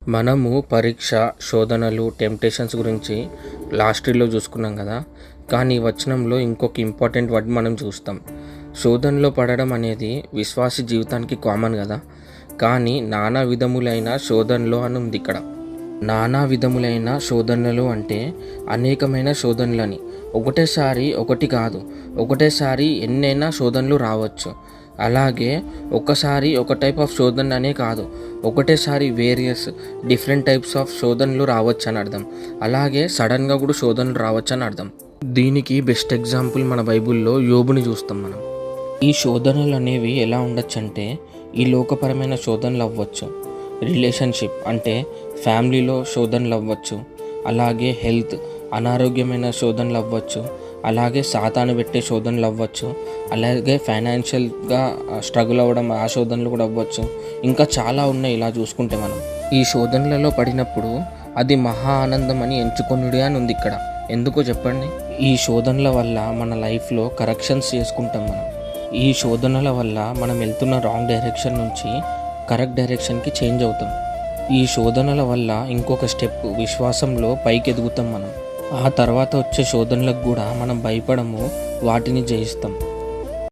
మనము పరీక్ష, శోధనలు, టెంప్టేషన్స్ గురించి లాస్ట్ ఇయర్‌లో చూసుకున్నాం కదా! కానీ ఈ వచనంలో ఇంకొక ఇంపార్టెంట్ వర్డ్ మనం చూస్తాం. శోధనలో పడడం అనేది విశ్వాసి జీవితానికి కామన్ కదా! కానీ నానా విధములైన శోధనలు అని ఉంది ఇక్కడ. నానా విధములైన శోధనలు అంటే అనేకమైన శోధనలని. ఒకటేసారి ఒకటి కాదు. ఒకటేసారి ఎన్నైనా శోధనలు రావచ్చు. అలాగే ఒక్కసారి ఒక టైప్ ఆఫ్ శోధన అనే కాదు. ఒకటేసారి వేరియస్ డిఫరెంట్ టైప్స్ ఆఫ్ శోధనలు రావచ్చు అని అర్థం. అలాగే సడన్గా కూడా శోధనలు రావచ్చు అని అర్థం. దీనికి బెస్ట్ ఎగ్జాంపుల్ మన బైబిల్లో యోబుని చూస్తాం మనం. ఈ శోధనలు అనేవి ఎలా ఉండొచ్చు అంటే ఈ లోకపరమైన శోధనలు అవ్వచ్చు, రిలేషన్షిప్ అంటే ఫ్యామిలీలో శోధనలు అవ్వచ్చు, అలాగే హెల్త్ అనారోగ్యమైన శోధనలు అవ్వచ్చు, అలాగే సాతాను పెట్టే శోధనలు అవ్వచ్చు, అలాగే ఫైనాన్షియల్గా స్ట్రగుల్ అవ్వడం ఆ శోధనలు కూడా అవ్వచ్చు. ఇంకా చాలా ఉన్నాయి ఇలా చూసుకుంటే మనం. ఈ శోధనలలో పడినప్పుడు అది మహా ఆనందం అని ఎంచుకొనుడి అని ఉంది ఇక్కడ. ఎందుకో చెప్పండి. ఈ శోధనల వల్ల మన లైఫ్లో కరెక్షన్స్ చేసుకుంటాం మనం. ఈ శోధనల వల్ల మనం వెళ్తున్న రాంగ్ డైరెక్షన్ నుంచి కరెక్ట్ డైరెక్షన్కి చేంజ్ అవుతాం. ఈ శోధనల వల్ల ఇంకొక స్టెప్ విశ్వాసంలో పైకి ఎదుగుతాం మనం. ఆ తర్వాత వచ్చే శోధనలకు కూడా మనం భయపడము, వాటిని జయిస్తాం.